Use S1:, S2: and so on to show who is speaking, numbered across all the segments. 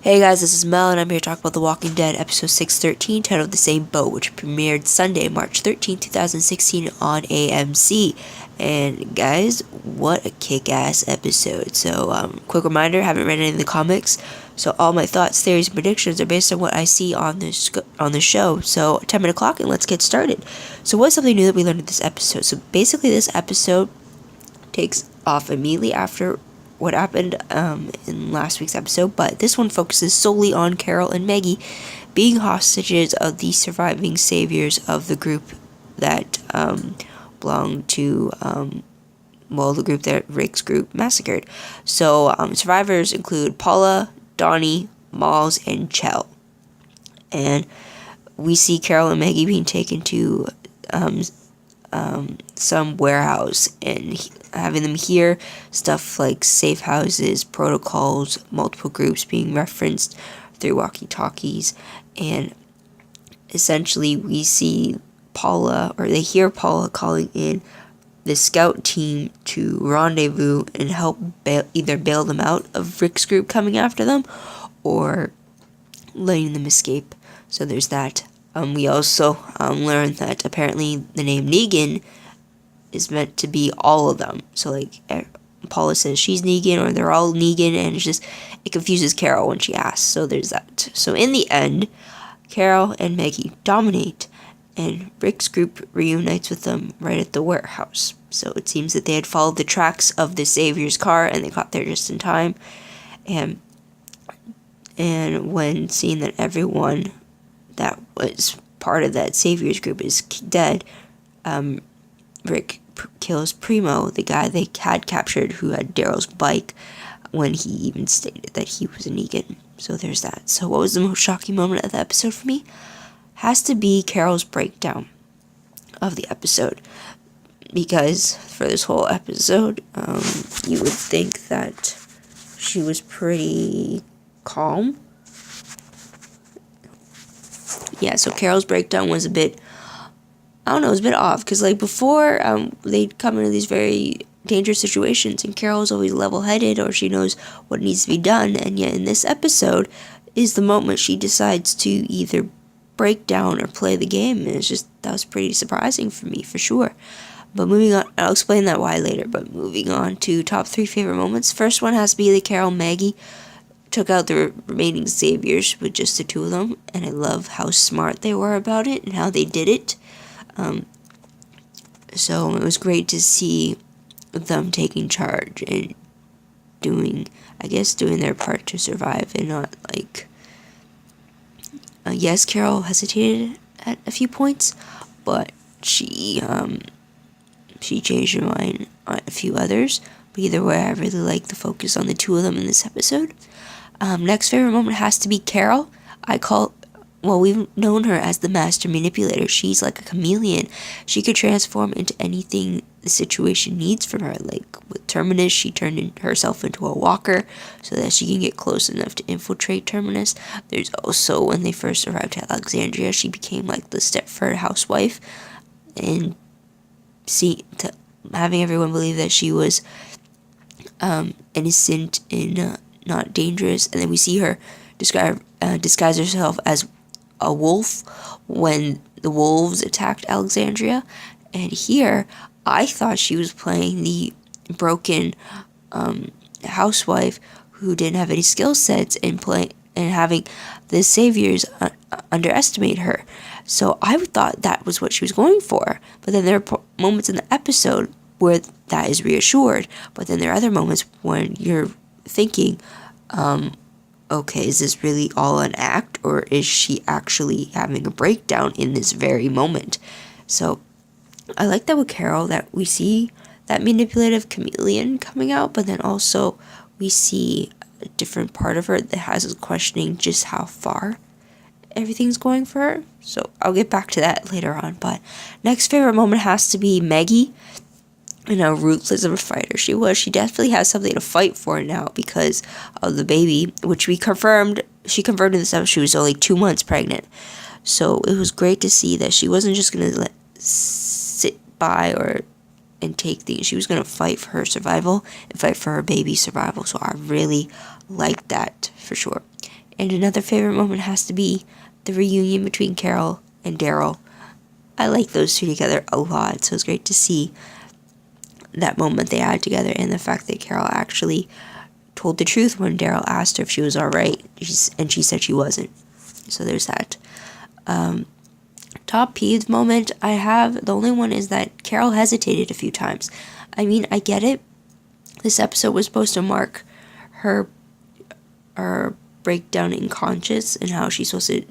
S1: Hey guys, this is Mel, and I'm here to talk about The Walking Dead episode 613, titled The Same Boat, which premiered Sunday, March 13th, 2016 on AMC. And guys, what a kick-ass episode. So, quick reminder, haven't read any of the comics, so all my thoughts, theories, and predictions are based on what I see on the show. So, 10-minute clock, and let's get started. So, what's something new that we learned in this episode? So, basically, this episode takes off immediately after what happened in last week's episode, but this one focuses solely on Carol and Maggie being hostages of the surviving saviors of the group that belonged to the group that Rick's group massacred. So survivors include Paula, Donnie, Malls, and Chell. And we see Carol and Maggie being taken to some warehouse and having them hear stuff like safe houses, protocols, multiple groups being referenced through walkie-talkies, and essentially we see they hear Paula calling in the scout team to rendezvous and help either bail them out of Rick's group coming after them or letting them escape. So there's that. We also learned that apparently the name Negan is meant to be all of them. So, like, Paula says she's Negan, or they're all Negan, and it confuses Carol when she asks. So there's that. So in the end, Carol and Maggie dominate, and Rick's group reunites with them right at the warehouse. So it seems that they had followed the tracks of the Savior's car, and they got there just in time. And when seeing that everyone that was part of that Savior's group is dead, Rick kills Primo, the guy they had captured who had Daryl's bike, when he even stated that he was a Negan. So there's that. So what was the most shocking moment of the episode for me? Has to be Carol's breakdown of the episode. Because for this whole episode, you would think that she was pretty calm. Yeah, so Carol's breakdown was a bit off, because like before, they'd come into these very dangerous situations, and Carol's always level-headed, or she knows what needs to be done, and yet in this episode is the moment she decides to either break down or play the game, and that was pretty surprising for me, for sure. But moving on, I'll explain that why later, but moving on to top 3 favorite moments. First one has to be the Carol and Maggie took out the remaining saviors with just the two of them, and I love how smart they were about it and how they did it. So it was great to see them taking charge and doing their part to survive, and not like, yes, Carol hesitated at a few points, but she changed her mind on a few others. But either way, I really like the focus on the two of them in this episode. Next favorite moment has to be Carol. We've known her as the master manipulator. She's like a chameleon. She could transform into anything the situation needs from her. Like with Terminus, she turned herself into a walker so that she can get close enough to infiltrate Terminus. There's also, when they first arrived at Alexandria, she became like the Stepford housewife, and having everyone believe that she was innocent and not dangerous. And then we see her disguise herself as a wolf when the wolves attacked Alexandria. And here, I thought she was playing the broken housewife who didn't have any skill sets, and having the saviors underestimate her. So I thought that was what she was going for. But then there are moments in the episode where that is reassured. But then there are other moments when you're thinking, okay, is this really all an act, or is she actually having a breakdown in this very moment? So I like that with Carol, that we see that manipulative chameleon coming out, but then also we see a different part of her that has us questioning just how far everything's going for her. So I'll get back to that later on. But next favorite moment has to be Maggie, and how ruthless of a fighter she was. She definitely has something to fight for now because of the baby, which she confirmed in this episode she was only 2 months pregnant. So it was great to see that she wasn't just going to sit by and take things. She was going to fight for her survival and fight for her baby's survival. So I really liked that for sure. And another favorite moment has to be the reunion between Carol and Daryl. I like those two together a lot, so it's great to see that moment they had together, and the fact that Carol actually told the truth when Daryl asked her if she was alright, and she said she wasn't. So there's that. Top peeves moment I have, the only one is that Carol hesitated a few times. I mean, I get it. This episode was supposed to mark her breakdown in conscience and how she's supposed to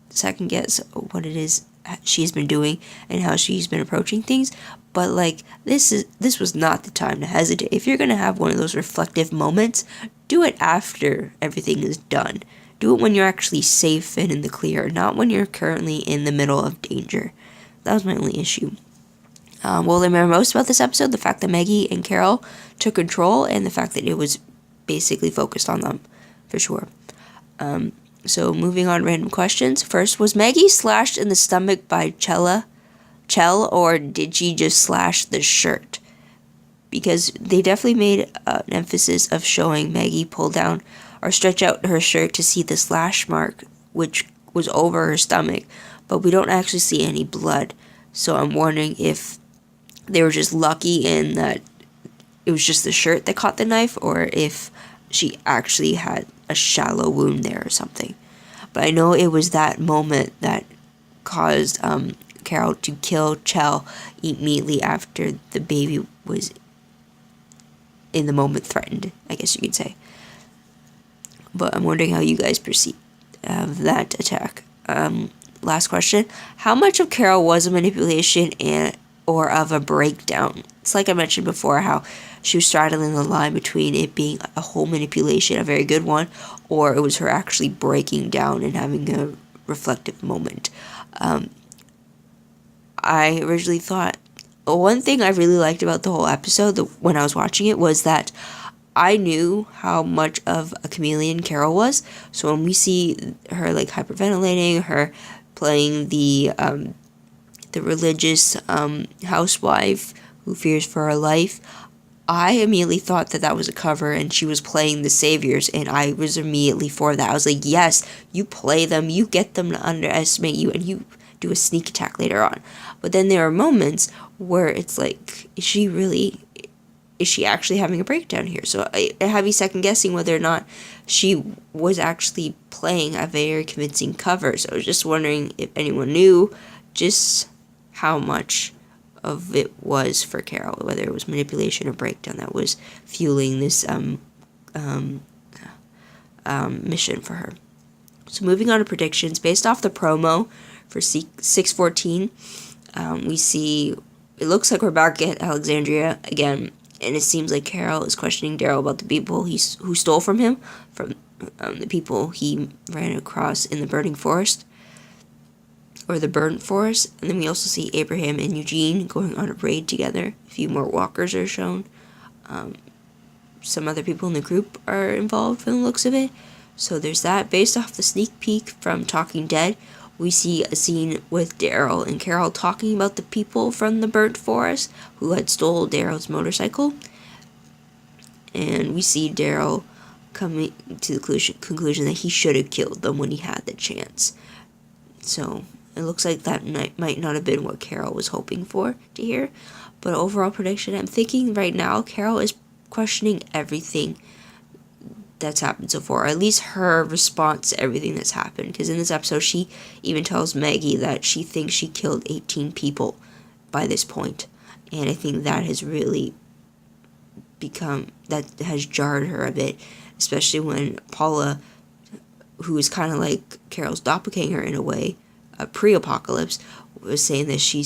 S1: second guess what it is she's been doing and how she's been approaching things. But like, this was not the time to hesitate. If you're gonna have one of those reflective moments, do it after everything is done. Do it when you're actually safe and in the clear, not when you're currently in the middle of danger. That was my only issue. What I remember most about this episode, the fact that Maggie and Carol took control, and the fact that it was basically focused on them, for sure. So moving on, random questions. First, was Maggie slashed in the stomach by Chell, or did she just slash the shirt? Because they definitely made an emphasis of showing Maggie pull down or stretch out her shirt to see the slash mark, which was over her stomach, but we don't actually see any blood. So I'm wondering if they were just lucky in that it was just the shirt that caught the knife, or if she actually had a shallow wound there or something. But I know it was that moment that caused Carol to kill Chell immediately after the baby was in the moment threatened, I guess you could say. But I'm wondering how you guys perceive that attack. Last question. How much of Carol was a manipulation or of a breakdown? It's like I mentioned before, how she was straddling the line between it being a whole manipulation, a very good one, or it was her actually breaking down and having a reflective moment. I originally thought, one thing I really liked about the whole episode when I was watching it was that I knew how much of a chameleon Carol was. So when we see her like hyperventilating, her playing the religious housewife who fears for her life, I immediately thought that was a cover and she was playing the saviors, and I was immediately for that. I was like, yes, you play them, you get them to underestimate you, and you do a sneak attack later on. But then there are moments where it's like, is she actually having a breakdown here? So I have you second guessing whether or not she was actually playing a very convincing cover. So I was just wondering if anyone knew just how much of it was for Carol, whether it was manipulation or breakdown that was fueling this mission for her. So moving on to predictions, based off the promo for 614, we see it looks like we're back at Alexandria again. And it seems like Carol is questioning Daryl about the people who stole from him, from the people he ran across in the burning forest, or the burnt forest. And then we also see Abraham and Eugene going on a raid together. A few more walkers are shown. Some other people in the group are involved from the looks of it. So there's that. Based off the sneak peek from Talking Dead, we see a scene with Daryl and Carol talking about the people from the burnt forest who had stole Daryl's motorcycle. And we see Daryl coming to the conclusion that he should have killed them when he had the chance. So it looks like that might not have been what Carol was hoping for to hear. But overall prediction, I'm thinking right now Carol is questioning everything that's happened so far, or at least her response to everything that's happened. Because in this episode, she even tells Maggie that she thinks she killed 18 people by this point. And I think that has really that has jarred her a bit, especially when Paula, who is kind of like Carol's doppelganger in a way, pre-apocalypse, was saying that she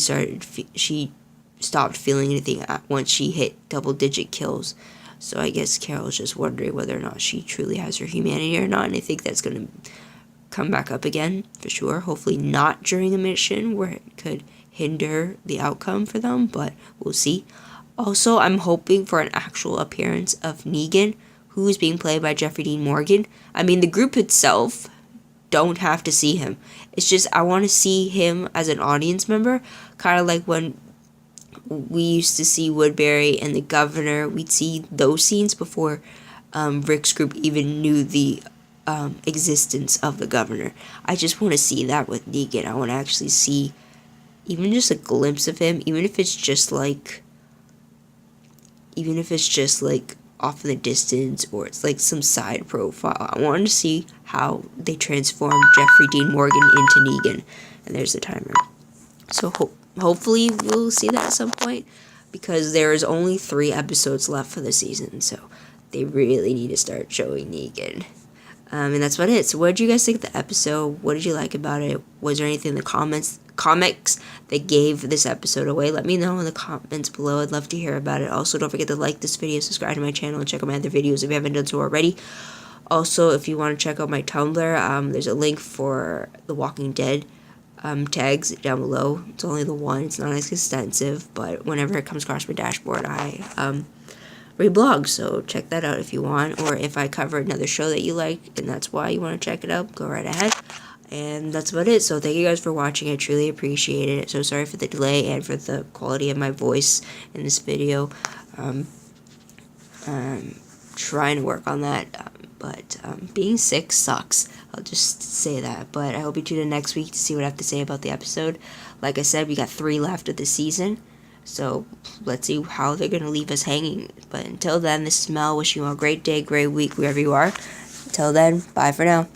S1: stopped feeling anything once she hit double-digit kills. So I guess Carol's just wondering whether or not she truly has her humanity or not, and I think that's going to come back up again, for sure. Hopefully not during a mission where it could hinder the outcome for them, but we'll see. Also, I'm hoping for an actual appearance of Negan, who is being played by Jeffrey Dean Morgan. I mean, the group itself don't have to see him. It's just I want to see him as an audience member, kind of like when we used to see Woodbury and the governor. We'd see those scenes before Rick's group even knew the existence of the governor. I just want to see that with Negan. I want to actually see even just a glimpse of him, even if it's just like off in the distance, or it's like some side profile. I wanted to see how they transformed Jeffrey Dean Morgan into Negan. And there's the timer. So hopefully we'll see that at some point, because there is only 3 episodes left for the season, so they really need to start showing Negan. And that's about it. So what did you guys think of the episode? What did you like about it? Was there anything in the comics that gave this episode away? Let me know in the comments below. I'd love to hear about it. Also, don't forget to like this video, subscribe to my channel, and check out my other videos if you haven't done so already. Also, if you want to check out my Tumblr, there's a link for The Walking Dead tags down below. It's only the one. It's not as extensive, but whenever it comes across my dashboard, I reblog, so check that out if you want, or if I cover another show that you like and that's why you want to check it out, go right ahead. And that's about it. So thank you guys for watching. I truly appreciate it. So sorry for the delay and for the quality of my voice in this video. Trying to work on that, but being sick sucks. I'll just say that. But I hope you tune in next week to see what I have to say about the episode. Like I said, we got 3 left of the season, so let's see how they're going to leave us hanging. But until then, this is Mel wishing you all a great day, great week, wherever you are. Until then, bye for now.